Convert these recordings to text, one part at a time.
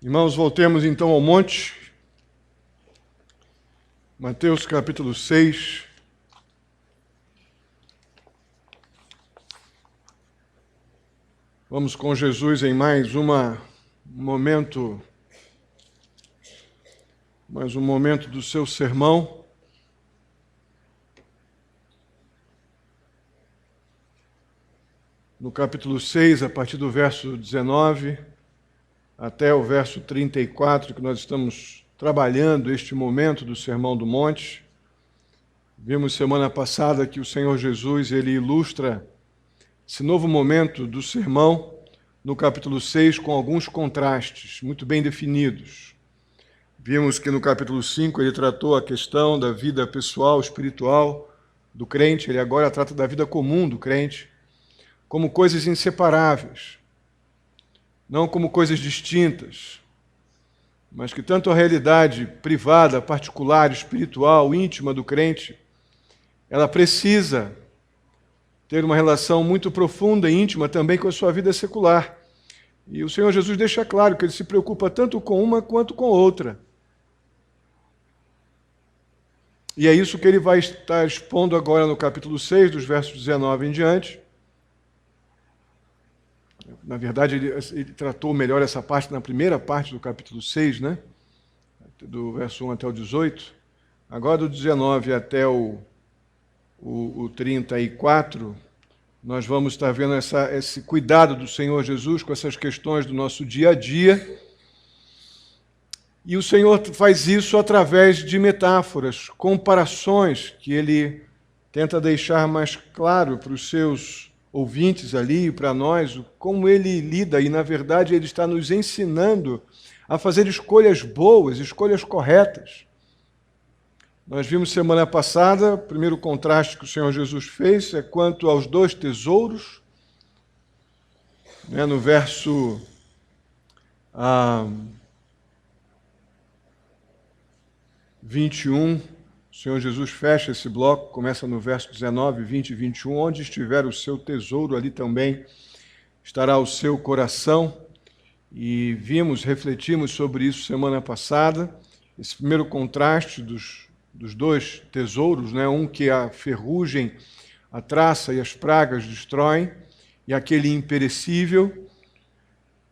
Irmãos, voltemos então ao monte. Mateus capítulo 6. Vamos com Jesus em mais um momento do seu sermão. No capítulo 6, a partir do verso 19 até o verso 34, que nós estamos trabalhando este momento do Sermão do Monte. Vimos semana passada que o Senhor Jesus, ele ilustra esse novo momento do sermão no capítulo 6 com alguns contrastes muito bem definidos. Vimos que no capítulo 5 ele tratou a questão da vida pessoal, espiritual do crente, ele agora trata da vida comum do crente, como coisas inseparáveis, não como coisas distintas, mas que tanto a realidade privada, particular, espiritual, íntima do crente, ela precisa ter uma relação muito profunda e íntima também com a sua vida secular. E o Senhor Jesus deixa claro que ele se preocupa tanto com uma quanto com outra. E é isso que ele vai estar expondo agora no capítulo 6, dos versos 19 em diante. Na verdade, ele tratou melhor essa parte na primeira parte do capítulo 6, né? Do verso 1 até o 18. Agora, do 19 até o 34, nós vamos estar vendo esse cuidado do Senhor Jesus com essas questões do nosso dia a dia. E o Senhor faz isso através de metáforas, comparações, que ele tenta deixar mais claro para os seus ouvintes ali e para nós, como ele lida, e na verdade ele está nos ensinando a fazer escolhas boas, escolhas corretas. Nós vimos semana passada, o primeiro contraste que o Senhor Jesus fez é quanto aos dois tesouros, no verso 21, o Senhor Jesus fecha esse bloco, começa no verso 19, 20 e 21, onde estiver o seu tesouro, ali também estará o seu coração. E refletimos sobre isso semana passada, esse primeiro contraste dos dois tesouros, um que a ferrugem, a traça e as pragas destroem, e aquele imperecível.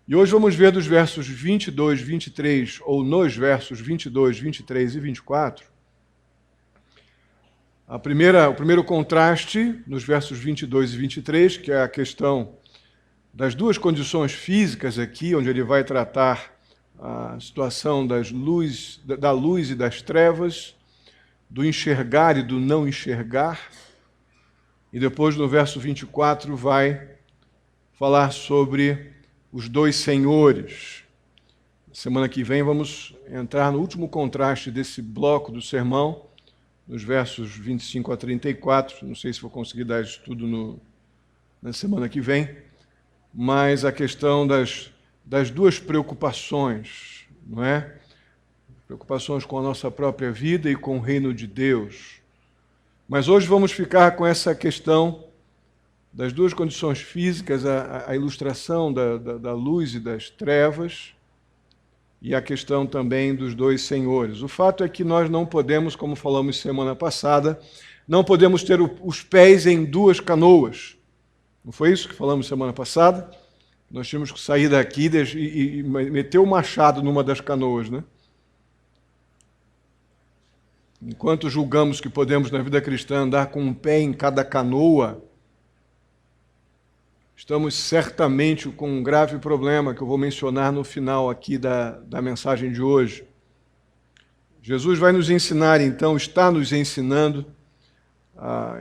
E hoje vamos ver dos versos 22, 23, ou nos versos 22, 23 e 24, o primeiro contraste, nos versos 22 e 23, que é a questão das duas condições físicas aqui, onde ele vai tratar a situação da luz e das trevas, do enxergar e do não enxergar. E depois, no verso 24, vai falar sobre os dois senhores. Semana que vem vamos entrar no último contraste desse bloco do sermão, nos versos 25 a 34, não sei se vou conseguir dar isso tudo na semana que vem, mas a questão das duas preocupações, não é? Preocupações com a nossa própria vida e com o reino de Deus. Mas hoje vamos ficar com essa questão das duas condições físicas, a ilustração da luz e das trevas, e a questão também dos dois senhores. O fato é que nós não podemos, como falamos semana passada, não podemos ter os pés em duas canoas. Não foi isso que falamos semana passada? Nós tínhamos que sair daqui e meter o machado numa das canoas, né? Enquanto julgamos que podemos, na vida cristã, andar com um pé em cada canoa, estamos certamente com um grave problema que eu vou mencionar no final aqui da mensagem de hoje. Jesus vai nos ensinar, então, está nos ensinando a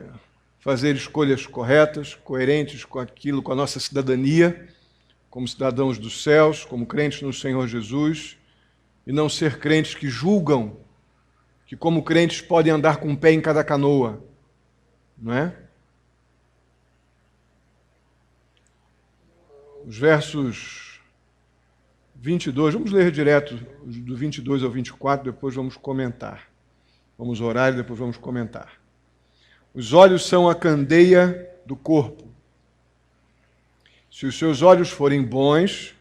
fazer escolhas corretas, coerentes com aquilo, com a nossa cidadania, como cidadãos dos céus, como crentes no Senhor Jesus, e não ser crentes que julgam que, como crentes, podem andar com um pé em cada canoa, não é? Os versos 22, vamos ler direto do 22 ao 24, depois vamos comentar. Vamos orar e depois vamos comentar. Os olhos são a candeia do corpo. Se os seus olhos forem bons,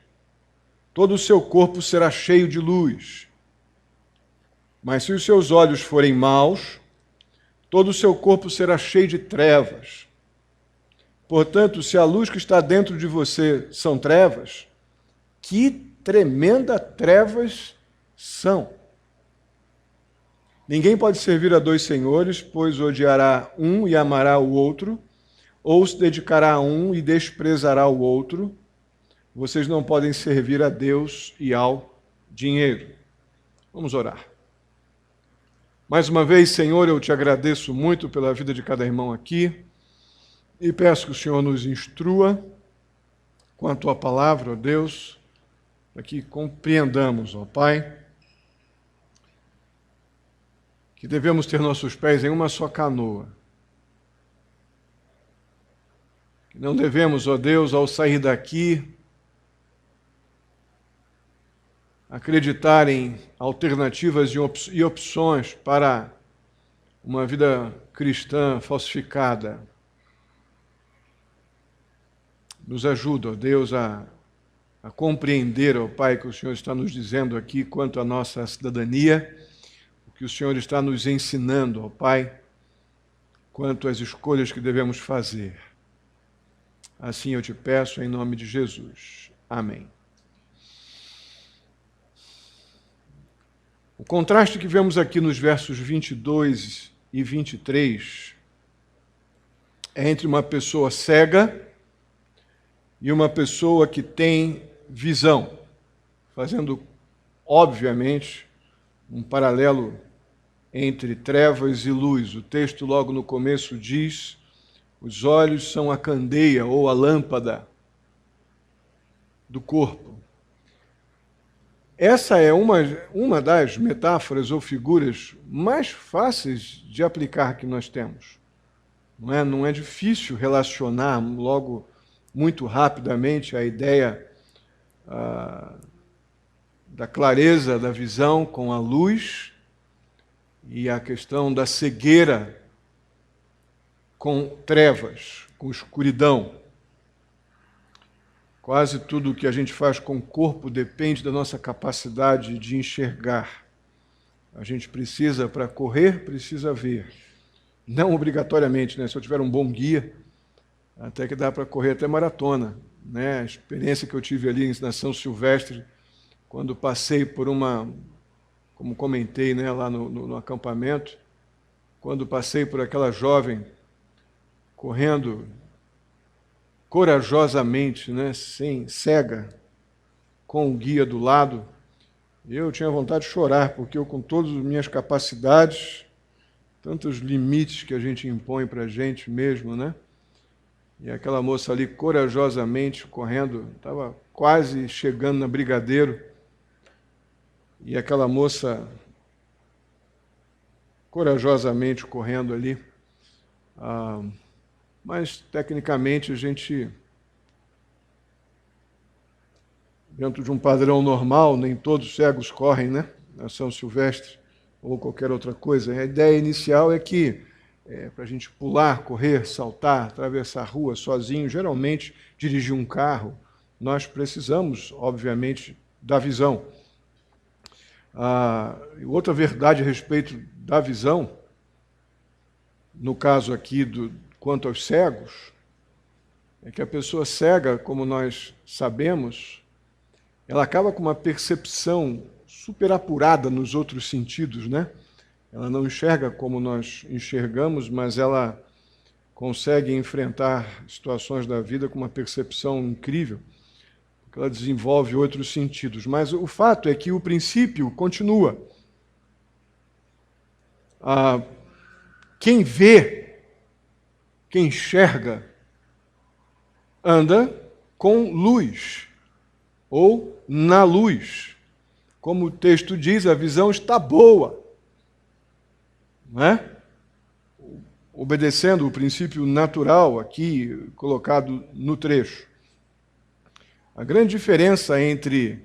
todo o seu corpo será cheio de luz. Mas se os seus olhos forem maus, todo o seu corpo será cheio de trevas. Portanto, se a luz que está dentro de você são trevas, que tremenda trevas são! Ninguém pode servir a dois senhores, pois odiará um e amará o outro, ou se dedicará a um e desprezará o outro. Vocês não podem servir a Deus e ao dinheiro. Vamos orar. Mais uma vez, Senhor, eu te agradeço muito pela vida de cada irmão aqui e peço que o Senhor nos instrua com a tua palavra, ó Deus, para que compreendamos, ó Pai, que devemos ter nossos pés em uma só canoa. Que não devemos, ó Deus, ao sair daqui, acreditar em alternativas e opções para uma vida cristã falsificada. Nos ajuda, ó Deus, a compreender, ó Pai, o que o Senhor está nos dizendo aqui quanto à nossa cidadania, o que o Senhor está nos ensinando, ó Pai, quanto às escolhas que devemos fazer. Assim eu te peço em nome de Jesus. Amém. O contraste que vemos aqui nos versos 22 e 23 é entre uma pessoa cega e uma pessoa que tem visão, fazendo, obviamente, um paralelo entre trevas e luz. O texto logo no começo diz: os olhos são a candeia ou a lâmpada do corpo. Essa é uma das metáforas ou figuras mais fáceis de aplicar que nós temos. Não é difícil relacionar logo, muito rapidamente, a ideia da clareza da visão com a luz e a questão da cegueira com trevas, com escuridão. Quase tudo o que a gente faz com o corpo depende da nossa capacidade de enxergar. A gente precisa, para correr, precisa ver. Não obrigatoriamente, né? Se eu tiver um bom guia, até que dá para correr até maratona, né? A experiência que eu tive ali na São Silvestre, quando passei por como comentei, né, lá no acampamento, quando passei por aquela jovem correndo corajosamente, né, cega, com o guia do lado, eu tinha vontade de chorar, porque eu, com todas as minhas capacidades, tantos limites que a gente impõe para a gente mesmo, né? E aquela moça ali corajosamente correndo, estava quase chegando na Brigadeiro, e aquela moça corajosamente correndo ali. Mas, tecnicamente, a gente, dentro de um padrão normal, nem todos os cegos correm, né? Na São Silvestre ou qualquer outra coisa. A ideia inicial é que, para a gente pular, correr, saltar, atravessar a rua sozinho, geralmente dirigir um carro, nós precisamos, obviamente, da visão. Outra verdade a respeito da visão, no caso aqui quanto aos cegos, é que a pessoa cega, como nós sabemos, ela acaba com uma percepção super apurada nos outros sentidos, né? Ela não enxerga como nós enxergamos, mas ela consegue enfrentar situações da vida com uma percepção incrível, porque ela desenvolve outros sentidos. Mas o fato é que o princípio continua. Quem vê, quem enxerga, anda com luz, ou na luz. Como o texto diz, a visão está boa, não é? Obedecendo o princípio natural aqui colocado no trecho. A grande diferença entre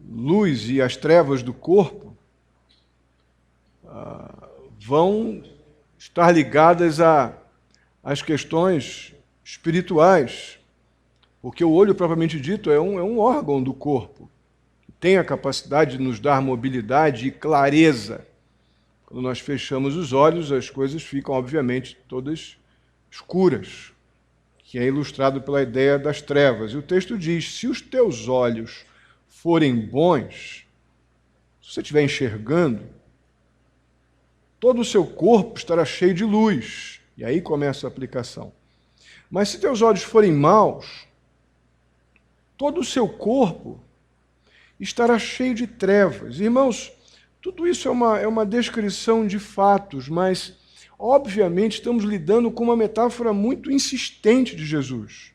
luz e as trevas do corpo vão estar ligadas às questões espirituais. Porque o olho, propriamente dito, é um órgão do corpo, que tem a capacidade de nos dar mobilidade e clareza. Quando nós fechamos os olhos, as coisas ficam, obviamente, todas escuras, que é ilustrado pela ideia das trevas. E o texto diz: se os teus olhos forem bons, se você estiver enxergando, todo o seu corpo estará cheio de luz. E aí começa a aplicação. Mas se teus olhos forem maus, todo o seu corpo estará cheio de trevas. Irmãos, tudo isso é uma descrição de fatos, mas, obviamente, estamos lidando com uma metáfora muito insistente de Jesus.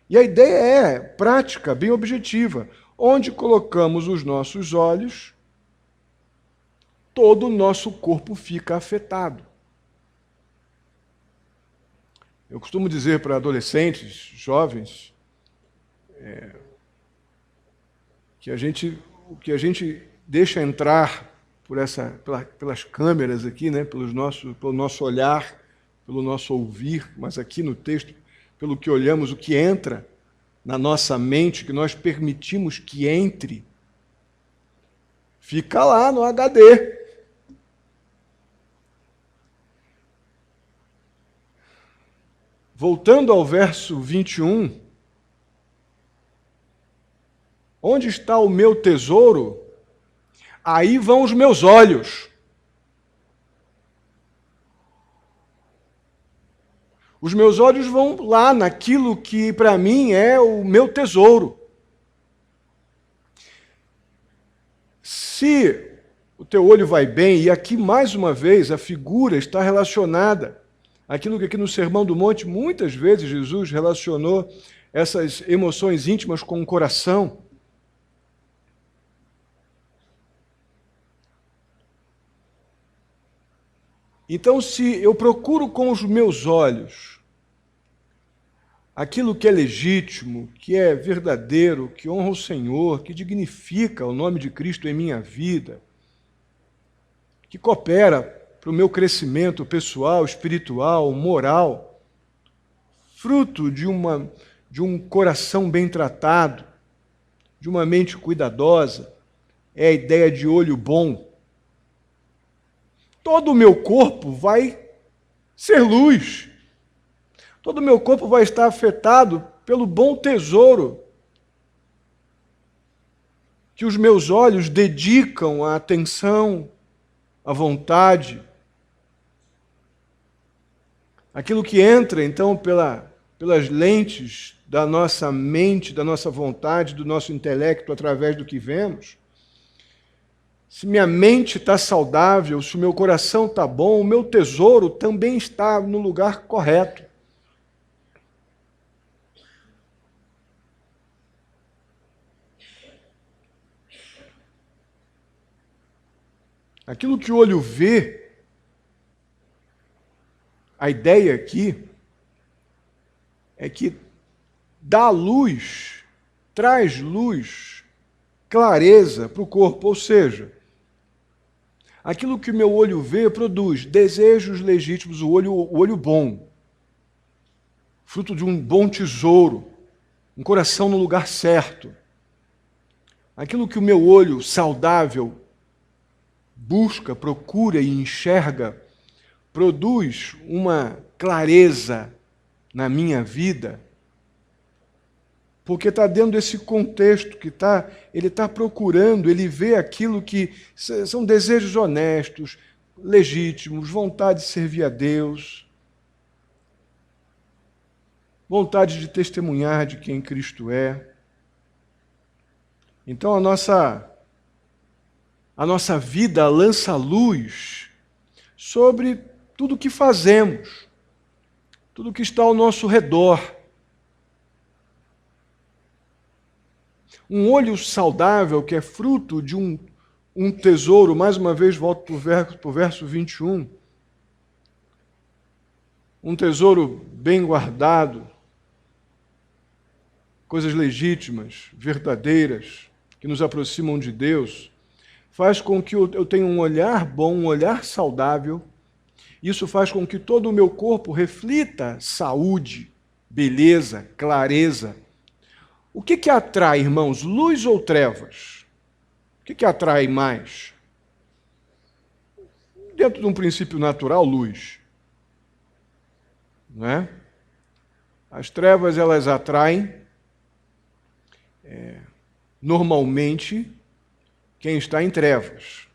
E a ideia é prática, bem objetiva. Onde colocamos os nossos olhos, todo o nosso corpo fica afetado. Eu costumo dizer para adolescentes, jovens, que o que a gente deixa entrar pelas câmeras aqui, né, pelo nosso olhar, pelo nosso ouvir, mas aqui no texto, pelo que olhamos, o que entra na nossa mente, que nós permitimos que entre, fica lá no HD. Voltando ao verso 21, onde está o meu tesouro? Aí vão os meus olhos. Os meus olhos vão lá naquilo que para mim é o meu tesouro. Se o teu olho vai bem, e aqui mais uma vez a figura está relacionada àquilo que aqui no Sermão do Monte muitas vezes Jesus relacionou essas emoções íntimas com o coração. Então, se eu procuro com os meus olhos aquilo que é legítimo, que é verdadeiro, que honra o Senhor, que dignifica o nome de Cristo em minha vida, que coopera para o meu crescimento pessoal, espiritual, moral, fruto de um coração bem tratado, de uma mente cuidadosa, é a ideia de olho bom. Todo o meu corpo vai ser luz. Todo o meu corpo vai estar afetado pelo bom tesouro que os meus olhos dedicam à atenção, à vontade. Aquilo que entra, então, pelas lentes da nossa mente, da nossa vontade, do nosso intelecto, através do que vemos. Se minha mente está saudável, se o meu coração está bom, o meu tesouro também está no lugar correto. Aquilo que o olho vê, a ideia aqui é que dá luz, traz luz, clareza para o corpo, ou seja, aquilo que o meu olho vê produz desejos legítimos, o olho bom, fruto de um bom tesouro, um coração no lugar certo. Aquilo que o meu olho saudável busca, procura e enxerga, produz uma clareza na minha vida, porque está dentro desse contexto que ele está procurando, ele vê aquilo que são desejos honestos, legítimos, vontade de servir a Deus, vontade de testemunhar de quem Cristo é. Então a nossa vida lança luz sobre tudo o que fazemos, tudo o que está ao nosso redor. Um olho saudável, que é fruto de um tesouro, mais uma vez volto para o verso 21, um tesouro bem guardado, coisas legítimas, verdadeiras, que nos aproximam de Deus, faz com que eu tenha um olhar bom, um olhar saudável. Isso faz com que todo o meu corpo reflita saúde, beleza, clareza. O que atrai, irmãos, luz ou trevas? O que atrai mais? Dentro de um princípio natural, luz. Não é? As trevas, elas atraem, normalmente, quem está em trevas.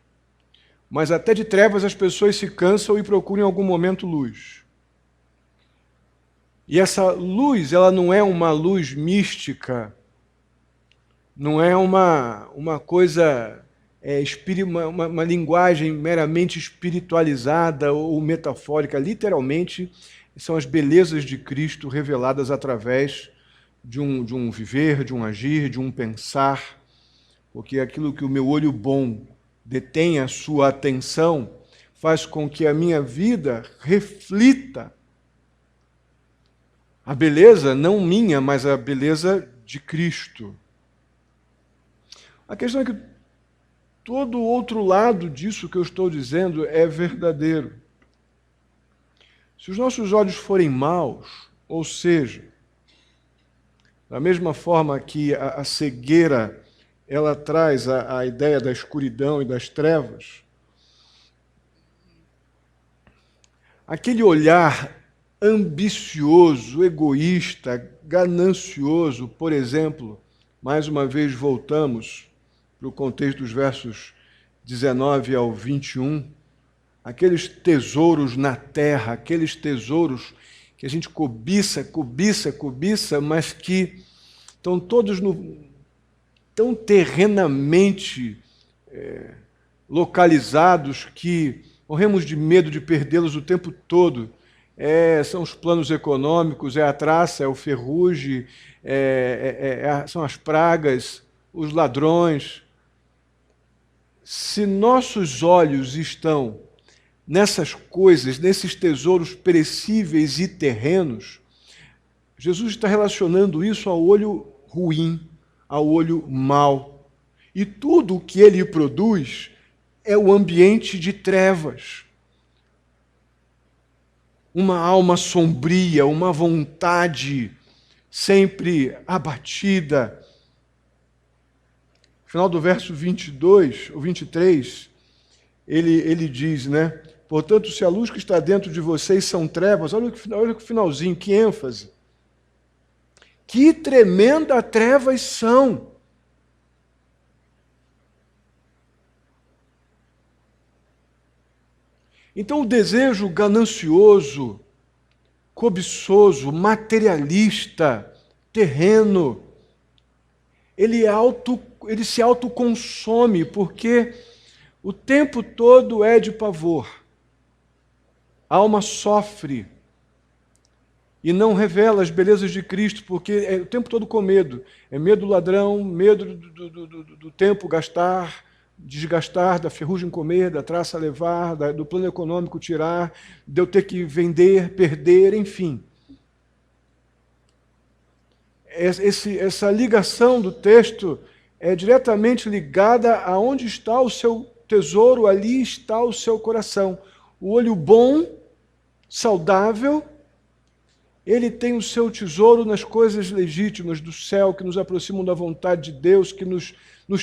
Mas até de trevas as pessoas se cansam e procuram em algum momento luz. E essa luz, ela não é uma luz mística, não é uma coisa, uma linguagem meramente espiritualizada ou metafórica. Literalmente, são as belezas de Cristo reveladas através de um viver, de um agir, de um pensar, porque aquilo que o meu olho bom detém a sua atenção faz com que a minha vida reflita a beleza, não minha, mas a beleza de Cristo. A questão é que todo o outro lado disso que eu estou dizendo é verdadeiro. Se os nossos olhos forem maus, ou seja, da mesma forma que a cegueira ela traz a ideia da escuridão e das trevas, aquele olhar ambicioso, egoísta, ganancioso, por exemplo, mais uma vez voltamos para o contexto dos versos 19 ao 21, aqueles tesouros na terra, aqueles tesouros que a gente cobiça, mas que estão todos tão terrenamente localizados que morremos de medo de perdê-los o tempo todo. São os planos econômicos, é a traça, é o ferrugem, são as pragas, os ladrões. Se nossos olhos estão nessas coisas, nesses tesouros perecíveis e terrenos, Jesus está relacionando isso ao olho ruim, ao olho mau. E tudo o que ele produz é o ambiente de trevas. Uma alma sombria, uma vontade sempre abatida. No final do verso 22, ou 23, ele diz, né? Portanto, se a luz que está dentro de vocês são trevas, olha o finalzinho, que ênfase. Que tremenda trevas são. Então, o desejo ganancioso, cobiçoso, materialista, terreno, ele se autoconsome, porque o tempo todo é de pavor. A alma sofre e não revela as belezas de Cristo, porque é o tempo todo com medo. É medo do ladrão, medo do tempo desgastar, da ferrugem comer, da traça levar, do plano econômico tirar, de eu ter que vender, perder, enfim. Essa ligação do texto é diretamente ligada a onde está o seu tesouro, ali está o seu coração. O olho bom, saudável, ele tem o seu tesouro nas coisas legítimas do céu, que nos aproximam da vontade de Deus, que nos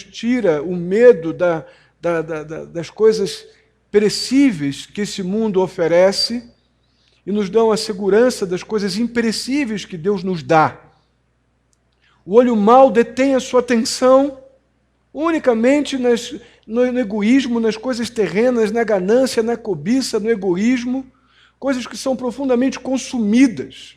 tira o medo das coisas perecíveis que esse mundo oferece e nos dão a segurança das coisas imperecíveis que Deus nos dá. O olho mau detém a sua atenção unicamente no egoísmo, nas coisas terrenas, na ganância, na cobiça, no egoísmo, coisas que são profundamente consumidas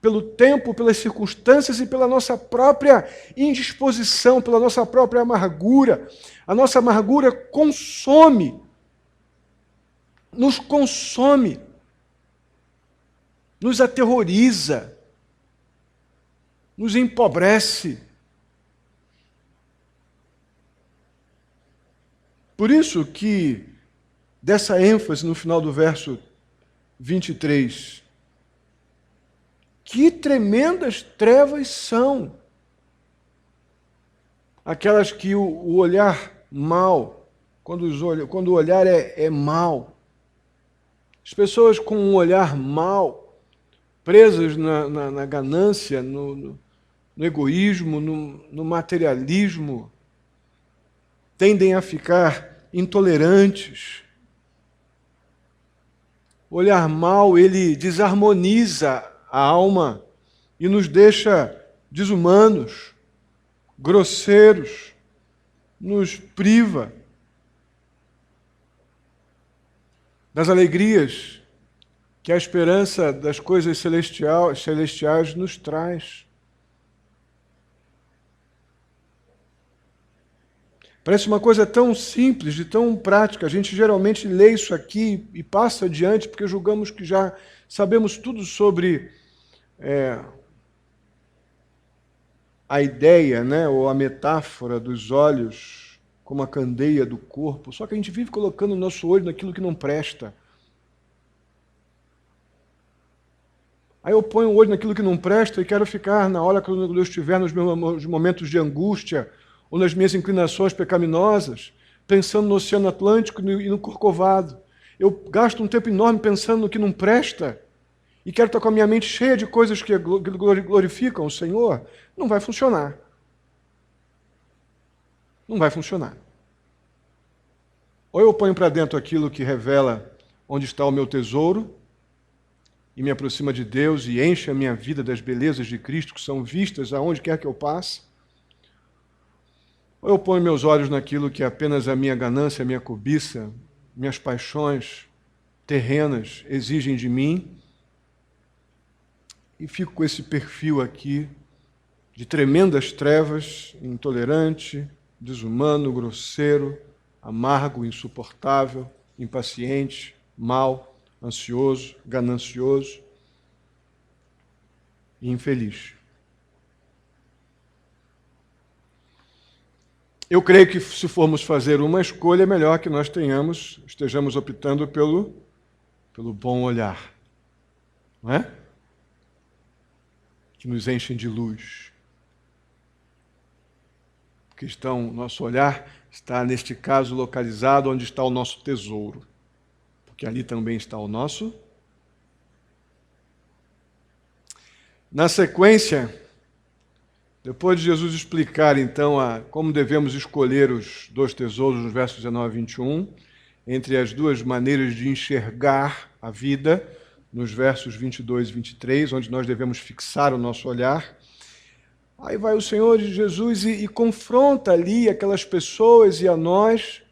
pelo tempo, pelas circunstâncias e pela nossa própria indisposição, pela nossa própria amargura. A nossa amargura nos consome, nos aterroriza, nos empobrece. Por isso que, dessa ênfase no final do verso 23, que tremendas trevas são aquelas que o olhar mau, quando o olhar é mau, as pessoas com um olhar mau, presas na ganância, no egoísmo, no materialismo, tendem a ficar intolerantes. O olhar mau, ele desarmoniza a alma e nos deixa desumanos, grosseiros, nos priva das alegrias que a esperança das coisas celestiais nos traz. Parece uma coisa tão simples, de tão prática. A gente geralmente lê isso aqui e passa adiante porque julgamos que já sabemos tudo sobre a ideia, né, ou a metáfora dos olhos como a candeia do corpo. Só que a gente vive colocando o nosso olho naquilo que não presta. Aí eu ponho o olho naquilo que não presta e quero ficar, na hora que eu estiver nos meus momentos de angústia ou nas minhas inclinações pecaminosas, pensando no Oceano Atlântico e no Corcovado. Eu gasto um tempo enorme pensando no que não presta e quero estar com a minha mente cheia de coisas que glorificam o Senhor. Não vai funcionar. Não vai funcionar. Ou eu ponho para dentro aquilo que revela onde está o meu tesouro e me aproxima de Deus e enche a minha vida das belezas de Cristo que são vistas aonde quer que eu passe. Ou eu ponho meus olhos naquilo que é apenas a minha ganância, a minha cobiça, minhas paixões terrenas exigem de mim e fico com esse perfil aqui de tremendas trevas, intolerante, desumano, grosseiro, amargo, insuportável, impaciente, mau, ansioso, ganancioso e infeliz. Eu creio que se formos fazer uma escolha, é melhor que nós estejamos optando pelo bom olhar, não é? Que nos enchem de luz. Porque nosso olhar está, neste caso, localizado onde está o nosso tesouro. Porque ali também está o nosso. Na sequência, depois de Jesus explicar, então, como devemos escolher os dois tesouros, nos versos 19 e 21, entre as duas maneiras de enxergar a vida, nos versos 22 e 23, onde nós devemos fixar o nosso olhar, aí vai o Senhor Jesus e confronta ali aquelas pessoas e a nós,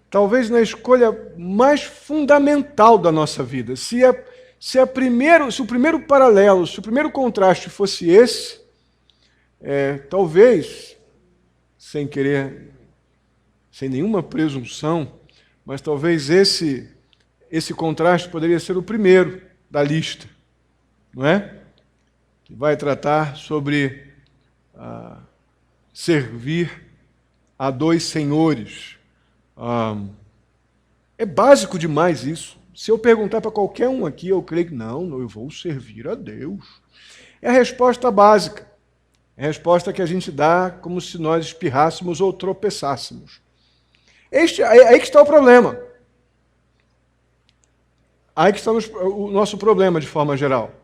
talvez na escolha mais fundamental da nossa vida. Se o primeiro paralelo, se o primeiro contraste fosse esse, talvez, sem querer, sem nenhuma presunção, mas talvez esse contraste poderia ser o primeiro da lista, não é? Que vai tratar sobre servir a dois senhores. É básico demais isso. Se eu perguntar para qualquer um aqui, eu creio que não, eu vou servir a Deus. É a resposta básica. É a resposta que a gente dá como se nós espirrássemos ou tropeçássemos. Aí que está o problema. Aí que está o nosso problema, de forma geral.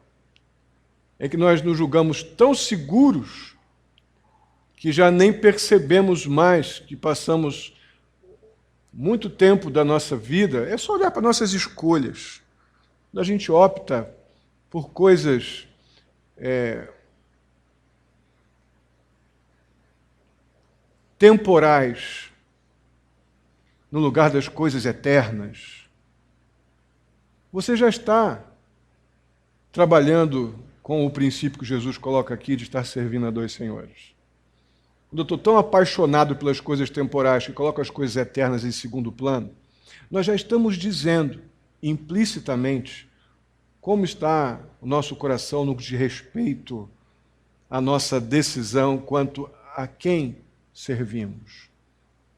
É que nós nos julgamos tão seguros que já nem percebemos mais que passamos muito tempo da nossa vida. É só olhar para nossas escolhas. Quando a gente opta por coisas temporais no lugar das coisas eternas, você já está trabalhando com o princípio que Jesus coloca aqui de estar servindo a dois senhores. Quando eu estou tão apaixonado pelas coisas temporais que coloco as coisas eternas em segundo plano, nós já estamos dizendo implicitamente como está o nosso coração no que diz respeito à nossa decisão quanto a quem servimos.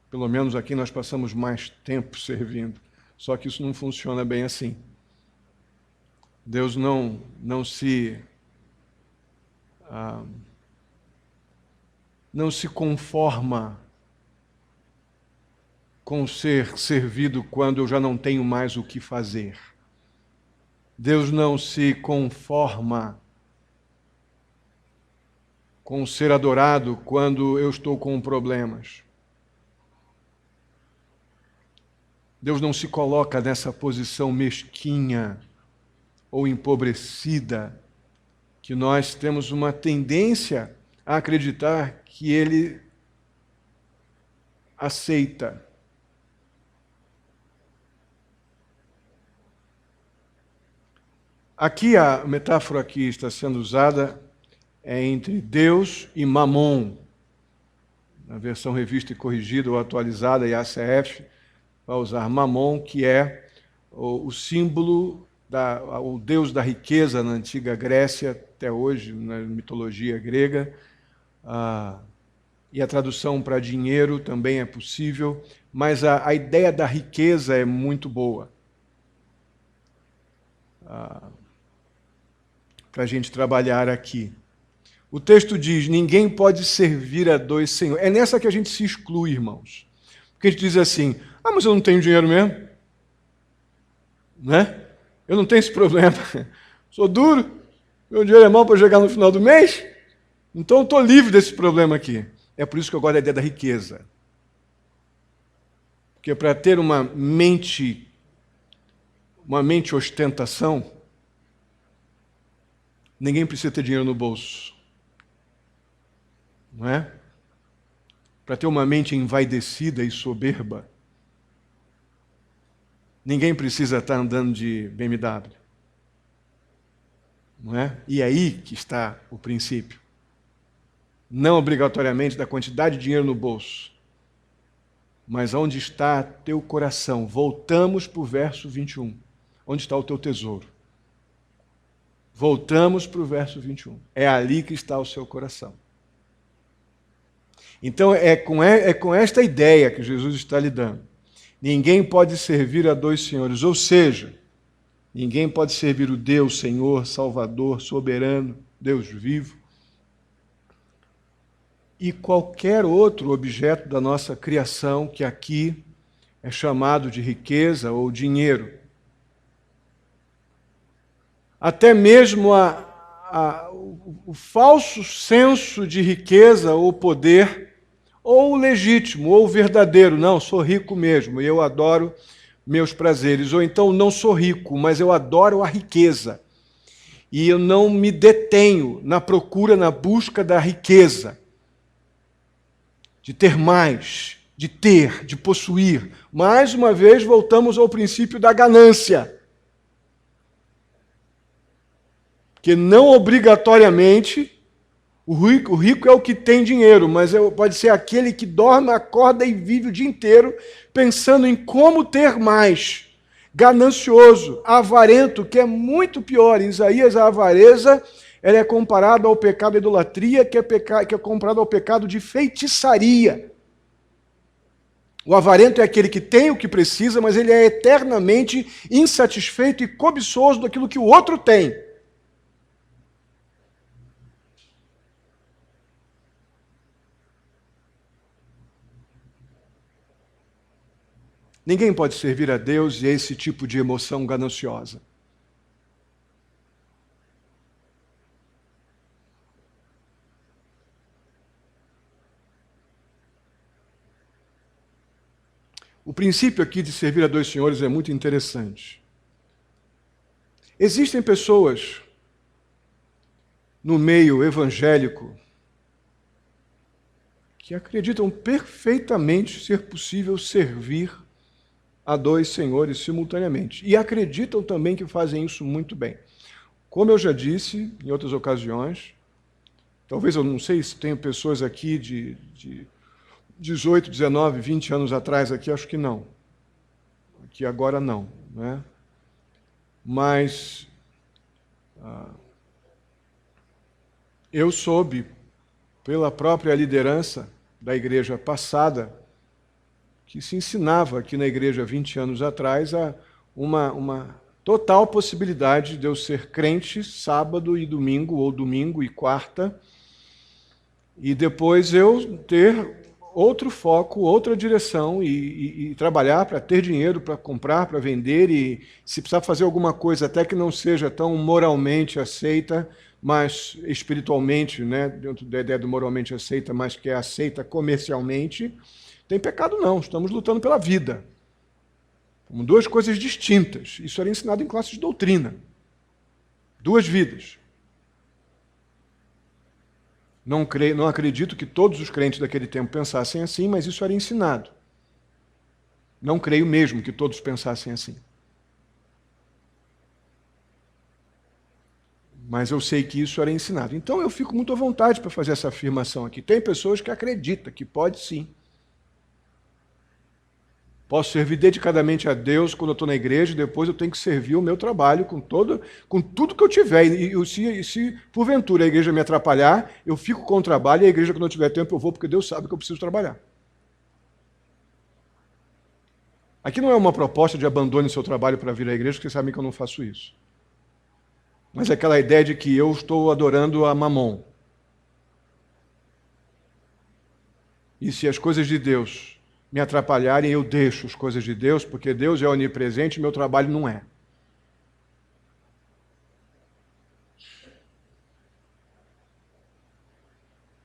Pelo menos aqui nós passamos mais tempo servindo, só que isso não funciona bem assim. Deus não se conforma com ser servido quando eu já não tenho mais o que fazer. Deus não se conforma com ser adorado quando eu estou com problemas. Deus não se coloca nessa posição mesquinha ou empobrecida, que nós temos uma tendência a acreditar que Ele aceita. Aqui a metáfora que está sendo usada é entre Deus e Mamon. Na versão revista e corrigida ou atualizada, e ACF vai usar Mamon, que é o símbolo, o deus da riqueza na antiga Grécia, até hoje, na mitologia grega. E a tradução para dinheiro também é possível, mas a ideia da riqueza é muito boa para a gente trabalhar aqui. O texto diz, ninguém pode servir a dois senhores. É nessa que a gente se exclui, irmãos. Porque a gente diz assim, mas eu não tenho dinheiro mesmo. Né? Eu não tenho esse problema. Sou duro, meu dinheiro é mau para chegar no final do mês, então eu estou livre desse problema aqui. É por isso que eu gosto da ideia da riqueza. Porque para ter uma mente ostentação, ninguém precisa ter dinheiro no bolso. Não é? Para ter uma mente envaidecida e soberba, ninguém precisa estar andando de BMW. Não é? E aí que está o princípio. Não obrigatoriamente da quantidade de dinheiro no bolso, mas onde está teu coração. Voltamos para o verso 21. Onde está o teu tesouro? Voltamos para o verso 21. É ali que está o seu coração. Então é com esta ideia que Jesus está lidando. Ninguém pode servir a dois senhores, ou seja, ninguém pode servir o Deus, Senhor, Salvador, soberano, Deus vivo, e qualquer outro objeto da nossa criação que aqui é chamado de riqueza ou dinheiro. Até mesmo o falso senso de riqueza ou poder, ou legítimo, ou verdadeiro. Não, sou rico mesmo, eu adoro meus prazeres. Ou então, não sou rico, mas eu adoro a riqueza. E eu não me detenho na procura, na busca da riqueza. De ter mais, de ter, de possuir. Mais uma vez, voltamos ao princípio da ganância. Que não obrigatoriamente o rico é o que tem dinheiro, mas pode ser aquele que dorme, acorda e vive o dia inteiro pensando em como ter mais. Ganancioso, avarento, que é muito pior. Em Isaías, a avareza ela é comparada ao pecado da idolatria, que é comparado ao pecado de feitiçaria. O avarento é aquele que tem o que precisa, mas ele é eternamente insatisfeito e cobiçoso daquilo que o outro tem. Ninguém pode servir a Deus e a esse tipo de emoção gananciosa. O princípio aqui de servir a dois senhores é muito interessante. Existem pessoas no meio evangélico que acreditam perfeitamente ser possível servir a dois senhores simultaneamente. E acreditam também que fazem isso muito bem. Como eu já disse em outras ocasiões, talvez eu não sei se tenho pessoas aqui de 18, 19, 20 anos atrás aqui, acho que não. Aqui agora não, né? Mas eu soube, pela própria liderança da igreja passada, que se ensinava aqui na igreja 20 anos atrás uma total possibilidade de eu ser crente sábado e domingo, ou domingo e quarta, e depois eu ter outro foco, outra direção e trabalhar para ter dinheiro, para comprar, para vender, e se precisar fazer alguma coisa até que não seja tão moralmente aceita, mas espiritualmente, né, dentro da ideia do moralmente aceita, mas que é aceita comercialmente, tem pecado não, estamos lutando pela vida. Como duas coisas distintas. Isso era ensinado em classe de doutrina. Duas vidas. Não acredito que todos os crentes daquele tempo pensassem assim, mas isso era ensinado. Não creio mesmo que todos pensassem assim. Mas eu sei que isso era ensinado. Então eu fico muito à vontade para fazer essa afirmação aqui. Tem pessoas que acreditam que pode sim. Posso servir dedicadamente a Deus quando eu estou na igreja, e depois eu tenho que servir o meu trabalho com tudo que eu tiver. E se porventura a igreja me atrapalhar, eu fico com o trabalho, e a igreja, quando eu tiver tempo, eu vou, porque Deus sabe que eu preciso trabalhar. Aqui não é uma proposta de abandone seu trabalho para vir à igreja, porque vocês sabem que eu não faço isso. Mas é aquela ideia de que eu estou adorando a Mamon. E se as coisas de Deus me atrapalharem, eu deixo as coisas de Deus, porque Deus é onipresente e meu trabalho não é.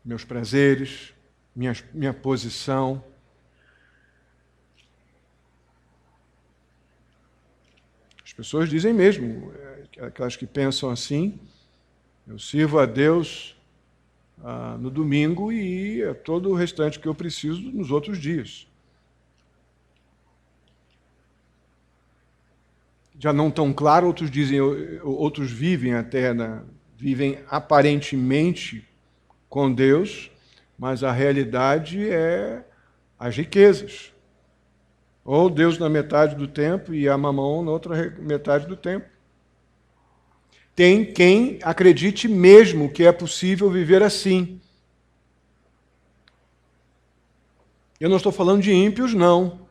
Meus prazeres, minha posição. As pessoas dizem mesmo, aquelas que pensam assim, eu sirvo a Deus no domingo e todo o restante que eu preciso nos outros dias. Já não tão claro, outros dizem, outros vivem vivem aparentemente com Deus, mas a realidade é as riquezas. Ou Deus na metade do tempo e a Mamon na outra metade do tempo. Tem quem acredite mesmo que é possível viver assim. Eu não estou falando de ímpios, não.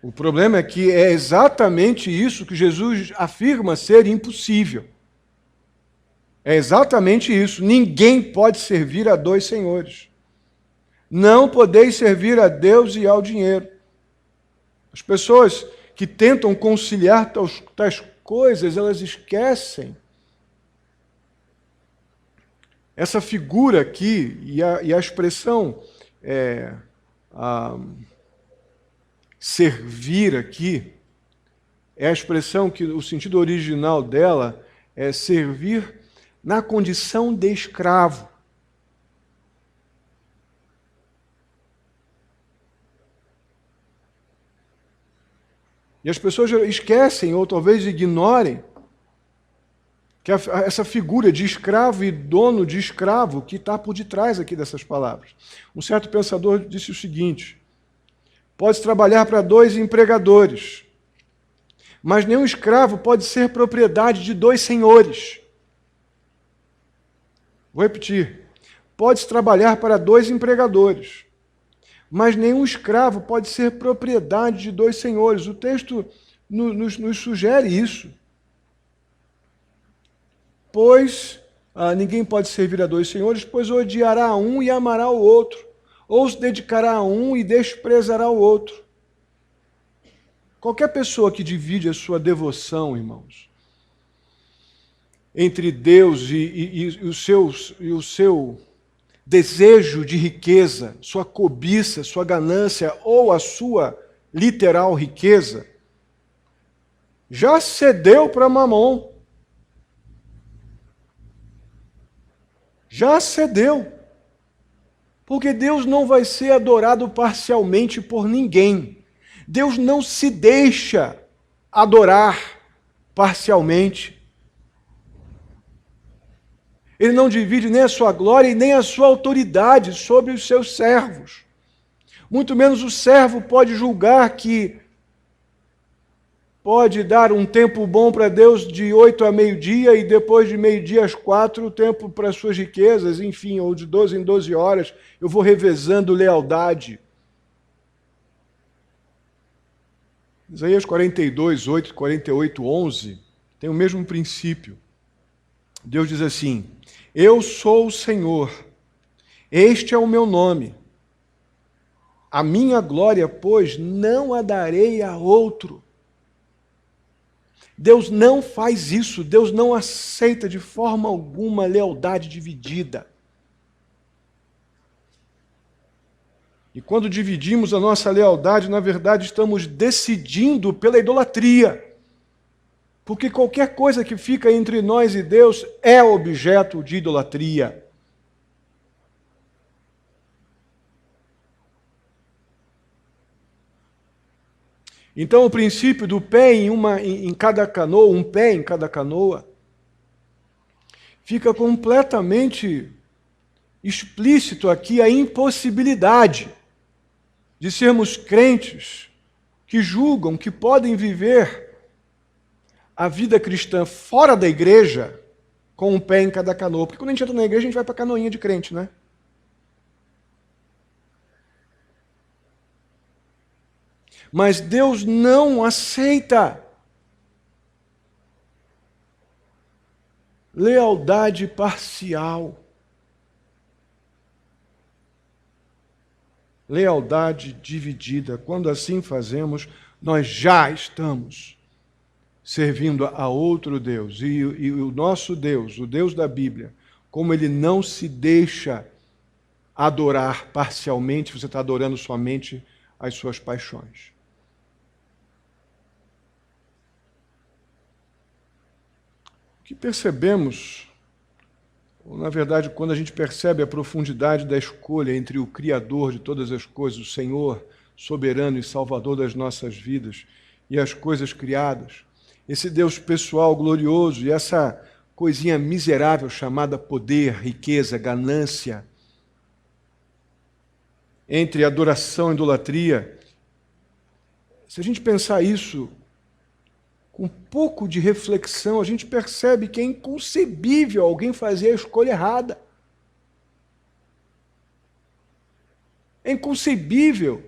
O problema é que é exatamente isso que Jesus afirma ser impossível. É exatamente isso. Ninguém pode servir a dois senhores. Não podeis servir a Deus e ao dinheiro. As pessoas que tentam conciliar tais coisas, elas esquecem essa figura aqui, e a expressão servir aqui, é a expressão que o sentido original dela é servir na condição de escravo. E as pessoas esquecem, ou talvez ignorem, que essa figura de escravo e dono de escravo que está por detrás aqui dessas palavras. Um certo pensador disse o seguinte: pode trabalhar para dois empregadores, mas nenhum escravo pode ser propriedade de dois senhores. Vou repetir. Pode trabalhar para dois empregadores, mas nenhum escravo pode ser propriedade de dois senhores. O texto nos sugere isso. Pois ninguém pode servir a dois senhores, pois odiará um e amará o outro, ou se dedicará a um e desprezará o outro. Qualquer pessoa que divide a sua devoção, irmãos, entre Deus e o seu desejo de riqueza, sua cobiça, sua ganância ou a sua literal riqueza, já cedeu para Mamon. Já cedeu. Porque Deus não vai ser adorado parcialmente por ninguém. Deus não se deixa adorar parcialmente. Ele não divide nem a sua glória e nem a sua autoridade sobre os seus servos. Muito menos o servo pode julgar que pode dar um tempo bom para Deus de 8 a meio-dia e depois de meio-dia às 4 o tempo para as suas riquezas, enfim, ou de 12 em 12 horas, eu vou revezando lealdade. Isaías 42, 8, 48, 11 tem o mesmo princípio. Deus diz assim: eu sou o Senhor, este é o meu nome. A minha glória, pois, não a darei a outro. Deus não faz isso, Deus não aceita de forma alguma lealdade dividida. E quando dividimos a nossa lealdade, na verdade estamos decidindo pela idolatria. Porque qualquer coisa que fica entre nós e Deus é objeto de idolatria. Então o princípio do pé em cada canoa, um pé em cada canoa, fica completamente explícito aqui a impossibilidade de sermos crentes que julgam que podem viver a vida cristã fora da igreja com um pé em cada canoa. Porque quando a gente entra na igreja, a gente vai para a canoinha de crente, né? Mas Deus não aceita lealdade parcial. Lealdade dividida. Quando assim fazemos, nós já estamos servindo a outro Deus. E o nosso Deus, o Deus da Bíblia, como ele não se deixa adorar parcialmente, você está adorando somente as suas paixões. O que percebemos, ou, na verdade, quando a gente percebe a profundidade da escolha entre o Criador de todas as coisas, o Senhor soberano e Salvador das nossas vidas, e as coisas criadas, esse Deus pessoal glorioso e essa coisinha miserável chamada poder, riqueza, ganância, entre adoração e idolatria, se a gente pensar isso com um pouco de reflexão, a gente percebe que é inconcebível alguém fazer a escolha errada. É inconcebível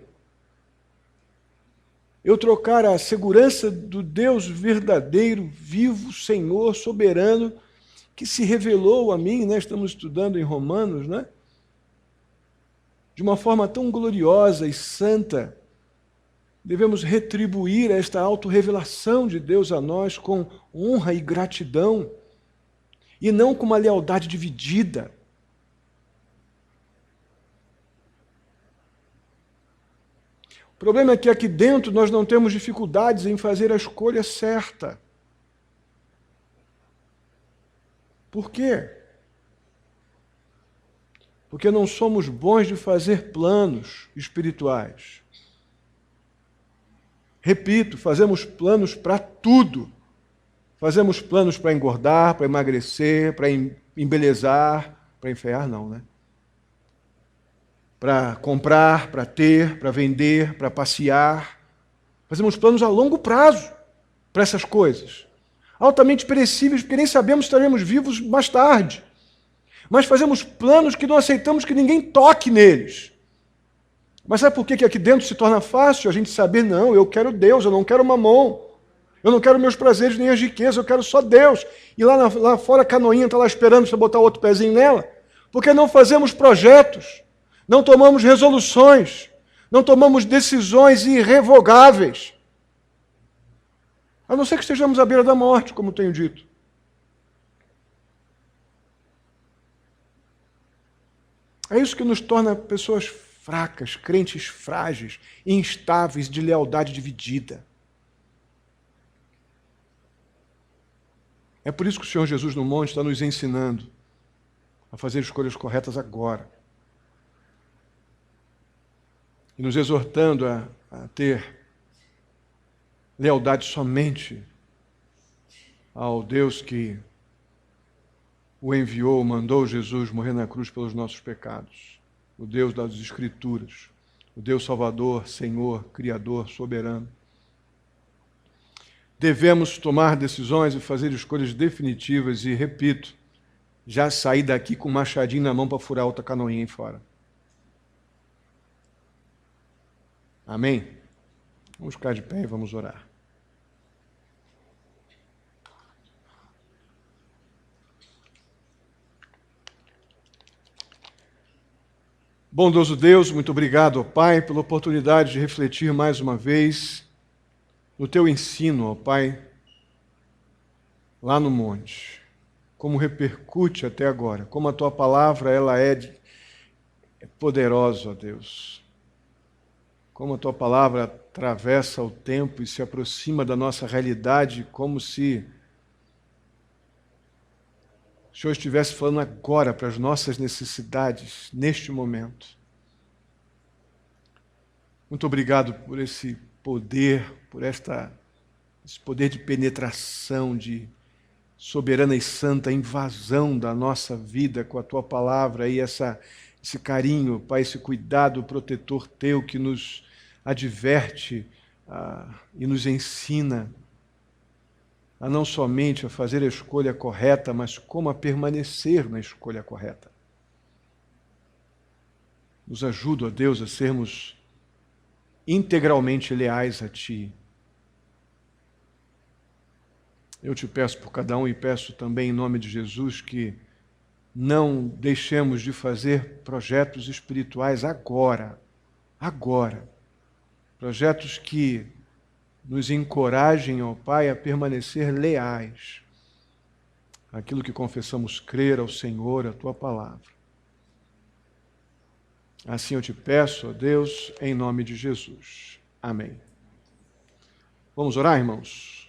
eu trocar a segurança do Deus verdadeiro, vivo, Senhor, soberano, que se revelou a mim, né? Estamos estudando em Romanos, né? De uma forma tão gloriosa e santa. Devemos retribuir esta autorrevelação de Deus a nós com honra e gratidão, e não com uma lealdade dividida. O problema é que aqui dentro nós não temos dificuldades em fazer a escolha certa. Por quê? Porque não somos bons de fazer planos espirituais. Repito, fazemos planos para tudo. Fazemos planos para engordar, para emagrecer, para embelezar, para enfeiar não, né? Para comprar, para ter, para vender, para passear. Fazemos planos a longo prazo para essas coisas. Altamente perecíveis, porque nem sabemos se estaremos vivos mais tarde. Mas fazemos planos que não aceitamos que ninguém toque neles. Mas sabe por que aqui dentro se torna fácil a gente saber, não, eu quero Deus, eu não quero mamon. Eu não quero meus prazeres nem as riquezas, eu quero só Deus. E lá fora a canoinha está lá esperando você botar outro pezinho nela. Porque não fazemos projetos, não tomamos resoluções, não tomamos decisões irrevogáveis. A não ser que estejamos à beira da morte, como tenho dito. É isso que nos torna pessoas fracas, crentes frágeis, instáveis, de lealdade dividida. É por isso que o Senhor Jesus no monte está nos ensinando a fazer escolhas corretas agora. E nos exortando a ter lealdade somente ao Deus que o enviou, mandou Jesus morrer na cruz pelos nossos pecados. O Deus das Escrituras, o Deus Salvador, Senhor, Criador, soberano. Devemos tomar decisões e fazer escolhas definitivas e, repito, já sair daqui com um machadinho na mão para furar outra canoinha aí fora. Amém? Vamos ficar de pé e vamos orar. Bondoso Deus, muito obrigado, ó Pai, pela oportunidade de refletir mais uma vez no Teu ensino, ó Pai, lá no monte, como repercute até agora, como a tua palavra ela é poderosa, ó Deus. Como a tua palavra atravessa o tempo e se aproxima da nossa realidade, como se o Senhor estivesse falando agora para as nossas necessidades, neste momento. Muito obrigado por esse poder, por esse poder de penetração, de soberana e santa invasão da nossa vida com a tua palavra e esse carinho, Pai, esse cuidado protetor teu que nos adverte e nos ensina a não somente a fazer a escolha correta, mas como a permanecer na escolha correta. Nos ajuda, ó Deus, a sermos integralmente leais a Ti. Eu te peço por cada um e peço também em nome de Jesus que não deixemos de fazer projetos espirituais agora. Projetos que nos encorajem, ó Pai, a permanecer leais àquilo que confessamos crer ao Senhor, à Tua palavra. Assim eu te peço, ó Deus, em nome de Jesus. Amém. Vamos orar, irmãos?